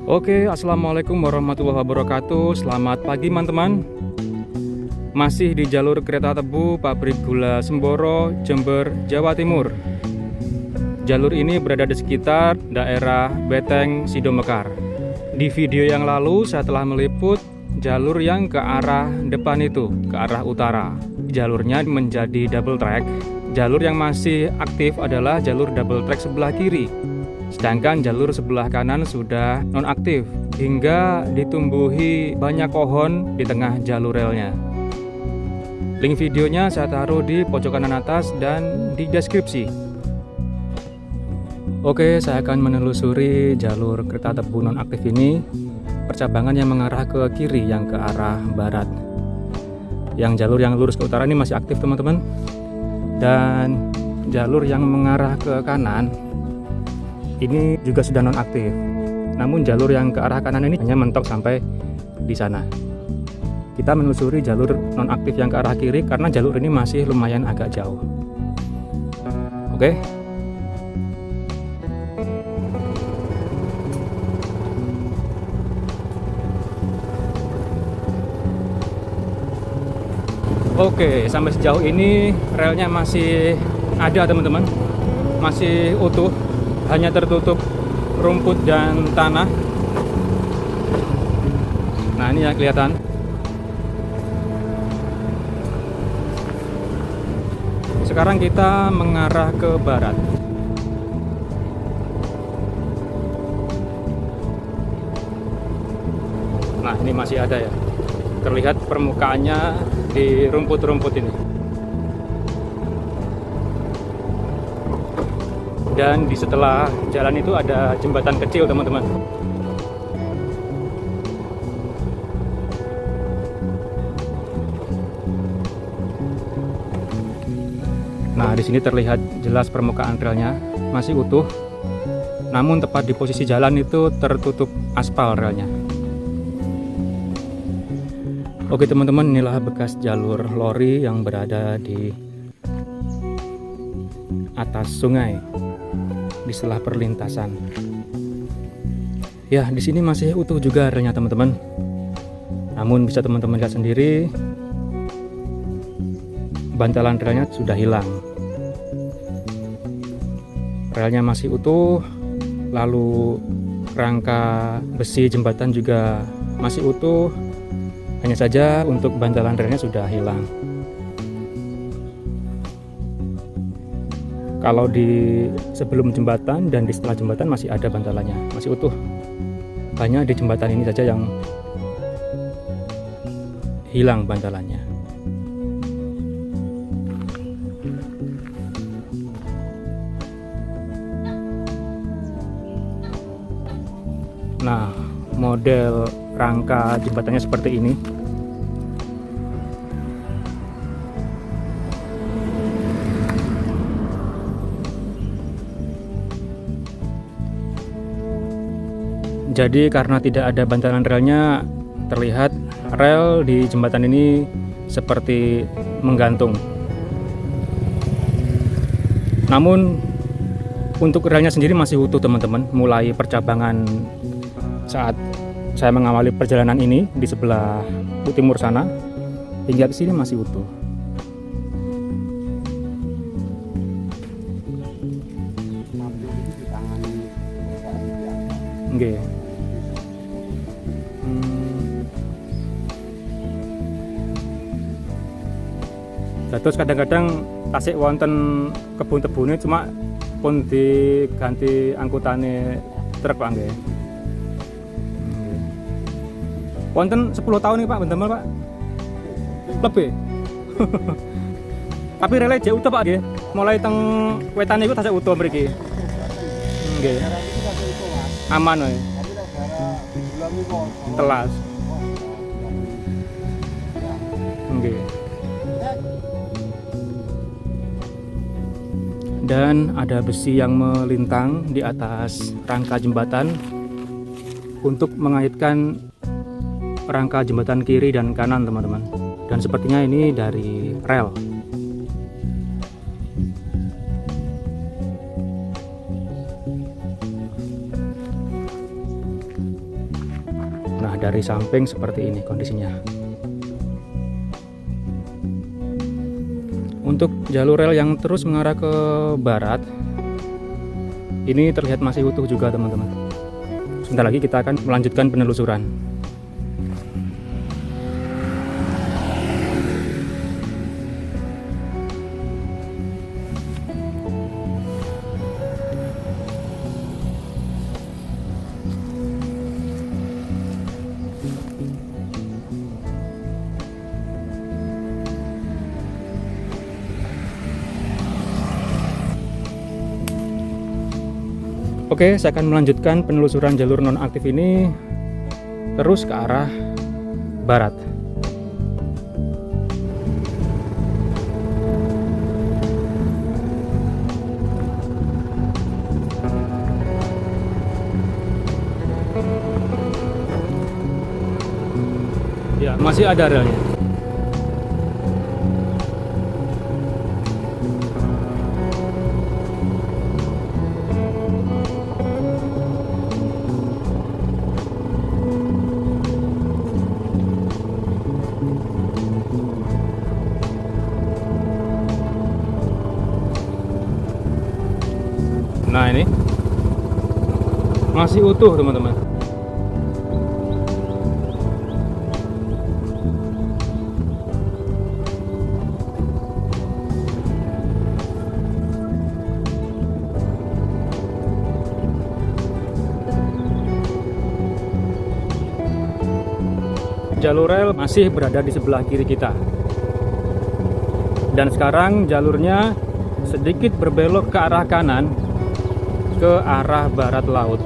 Oke, assalamualaikum warahmatullahi wabarakatuh. Selamat pagi teman-teman. Masih di jalur kereta tebu pabrik gula Semboro, Jember, Jawa Timur. Jalur ini berada di sekitar daerah Beteng, Sidomekar. Di video yang lalu saya telah meliput jalur yang ke arah depan itu, ke arah utara. Jalurnya menjadi double track. Jalur yang masih aktif adalah jalur double track sebelah kiri. Sedangkan jalur sebelah kanan sudah nonaktif hingga ditumbuhi banyak pohon di tengah jalur relnya. Link videonya saya taruh di pojok kanan atas dan di deskripsi. Oke, saya akan menelusuri jalur kereta tebu nonaktif ini, percabangan yang mengarah ke kiri yang ke arah barat. Yang jalur yang lurus ke utara ini masih aktif teman-teman. Dan jalur yang mengarah ke kanan ini juga sudah nonaktif. Namun jalur yang ke arah kanan ini hanya mentok sampai di sana. Kita menelusuri jalur nonaktif yang ke arah kiri karena jalur ini masih lumayan agak jauh. Oke. Oke, sampai sejauh ini relnya masih ada teman-teman. Masih utuh. Hanya tertutup rumput dan tanah. Nah, ini yang kelihatan. Sekarang kita mengarah ke barat. Nah, ini masih ada ya. Terlihat permukaannya di rumput-rumput ini. Dan di setelah jalan itu ada jembatan kecil teman-teman. Nah, di sini terlihat jelas permukaan relnya masih utuh. Namun tepat di posisi jalan itu tertutup aspal relnya. Oke teman-teman, inilah bekas jalur lori yang berada di atas sungai. Di setelah perlintasan. Ya, di sini masih utuh juga relnya teman-teman. Namun bisa teman-teman lihat sendiri, bantalan relnya sudah hilang. Relnya masih utuh, lalu rangka besi jembatan juga masih utuh. Hanya saja untuk bantalan relnya sudah hilang. Kalau di sebelum jembatan dan di setelah jembatan masih ada bantalannya, masih utuh. Hanya di jembatan ini saja yang hilang bantalannya. Nah, model rangka jembatannya seperti ini. Jadi karena tidak ada bantalan relnya, terlihat rel di jembatan ini seperti menggantung. Namun untuk relnya sendiri masih utuh teman-teman. Mulai percabangan saat saya mengawali perjalanan ini di sebelah timur sana hingga ke sini masih utuh. Oke. Terus kadang-kadang tasik wonten kebun tebune cuma pun diganti angkutannya truk Pak nggih. Wonten 10 tahun nih Pak, bendamel Pak. Lebih. Tapi relay jauh utuh Pak nggih. Mulai teng wetane iku tasik utuh mriki. Nggih. Aman wae. Telas. Nggih. Dan ada besi yang melintang di atas rangka jembatan untuk mengaitkan rangka jembatan kiri dan kanan teman-teman. Dan sepertinya ini dari rel. Nah, dari samping seperti ini kondisinya. Untuk jalur rel yang terus mengarah ke barat, ini terlihat masih utuh juga teman-teman. Sebentar lagi kita akan melanjutkan penelusuran. Oke, saya akan melanjutkan penelusuran jalur nonaktif ini terus ke arah barat. Ya, masih ada relnya. Nah, ini masih utuh teman-teman. Jalur rel masih berada di sebelah kiri kita. Dan sekarang jalurnya sedikit berbelok ke arah kanan, ke arah barat laut.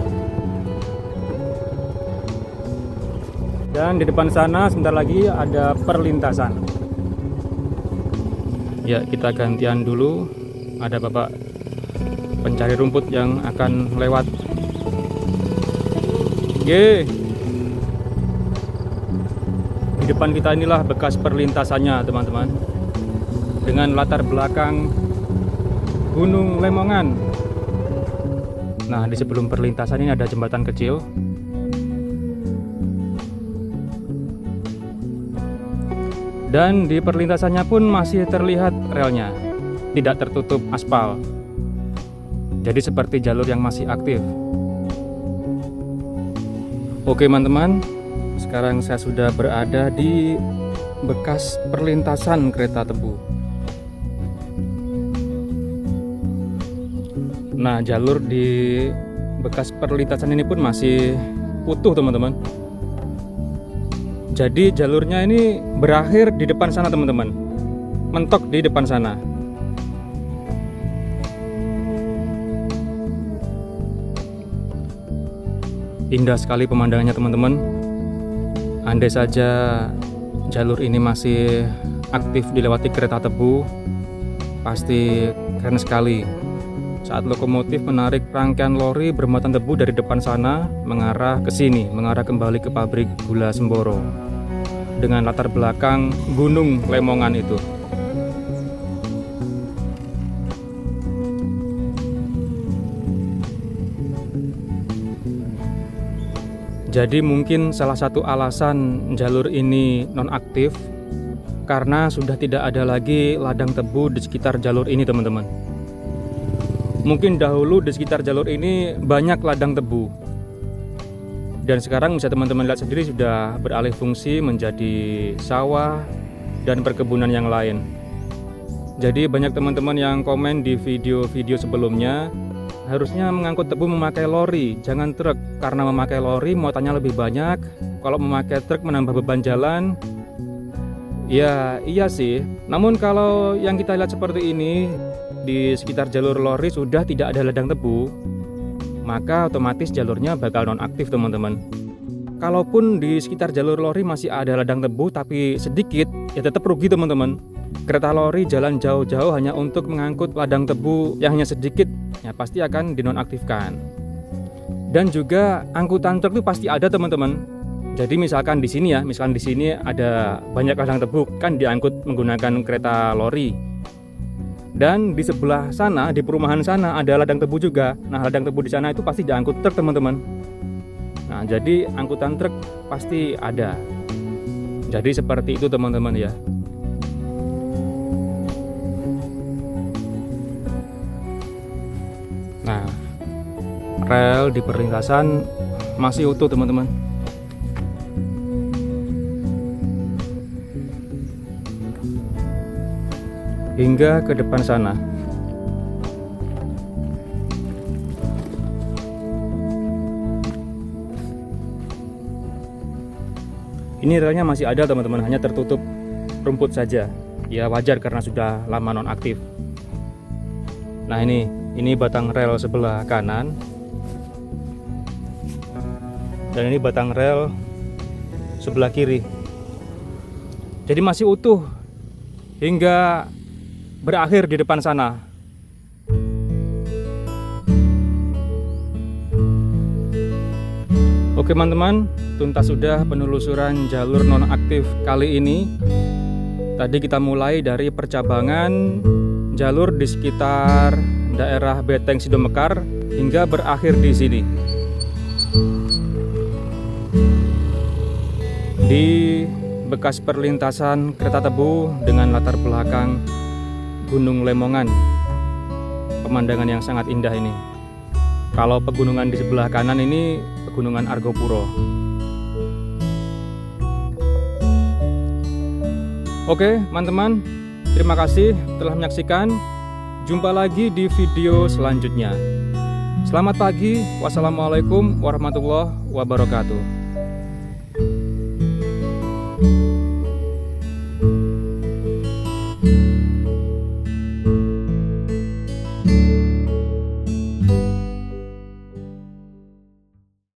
Dan di depan sana sebentar lagi ada perlintasan. Ya, kita gantian dulu. Ada bapak pencari rumput yang akan lewat. Ye. Di depan kita inilah bekas perlintasannya teman-teman, dengan latar belakang Gunung Lemongan. Nah, di sebelum perlintasan ini ada jembatan kecil. Dan di perlintasannya pun masih terlihat relnya, tidak tertutup aspal. Jadi seperti jalur yang masih aktif. Oke teman-teman, sekarang saya sudah berada di bekas perlintasan kereta tebu. Nah, jalur di bekas perlintasan ini pun masih utuh teman-teman. Jadi jalurnya ini berakhir di depan sana teman-teman, mentok di depan sana. Indah sekali pemandangannya teman-teman. Andai saja jalur ini masih aktif dilewati kereta tebu, pasti keren sekali. Saat lokomotif menarik rangkaian lori bermuatan tebu dari depan sana mengarah ke sini, mengarah kembali ke pabrik gula Semboro dengan latar belakang Gunung Lemongan itu. Jadi mungkin salah satu alasan jalur ini nonaktif karena sudah tidak ada lagi ladang tebu di sekitar jalur ini teman-teman. Mungkin dahulu di sekitar jalur ini banyak ladang tebu, dan sekarang bisa teman-teman lihat sendiri sudah beralih fungsi menjadi sawah dan perkebunan yang lain. Jadi banyak teman-teman yang komen di video-video sebelumnya, harusnya mengangkut tebu memakai lori, jangan truk, karena memakai lori muatannya lebih banyak. Kalau memakai truk menambah beban jalan. Ya iya sih, namun kalau yang kita lihat seperti ini, di sekitar jalur lori sudah tidak ada ladang tebu, maka otomatis jalurnya bakal nonaktif teman-teman. Kalaupun di sekitar jalur lori masih ada ladang tebu tapi sedikit, ya tetap rugi teman-teman. Kereta lori jalan jauh-jauh hanya untuk mengangkut ladang tebu yang hanya sedikit, ya pasti akan dinonaktifkan. Dan juga angkutan truk itu pasti ada teman-teman. Jadi misalkan di sini ya, misalkan di sini ada banyak ladang tebu, kan diangkut menggunakan kereta lori. Dan di sebelah sana, di perumahan sana ada ladang tebu juga. Nah, ladang tebu di sana itu pasti diangkut truk teman-teman. Nah, jadi angkutan truk pasti ada. Jadi seperti itu teman-teman ya. Nah, rel di perlintasan masih utuh teman-teman. Hingga ke depan sana. Ini relnya masih ada teman-teman, hanya tertutup rumput saja. Ya wajar karena sudah lama nonaktif. Nah ini batang rel sebelah kanan. Dan ini batang rel sebelah kiri. Jadi masih utuh hingga berakhir di depan sana. Oke teman-teman, tuntas sudah penelusuran jalur nonaktif kali ini. Tadi kita mulai dari percabangan jalur di sekitar daerah Beteng Sidomekar hingga berakhir di sini. Di bekas perlintasan kereta tebu dengan latar belakang Gunung Lemongan. Pemandangan yang sangat indah ini. Kalau pegunungan di sebelah kanan ini Pegunungan Argopuro. Oke, teman-teman, terima kasih telah menyaksikan. Jumpa lagi di video selanjutnya. Selamat pagi. Wassalamualaikum warahmatullahi wabarakatuh.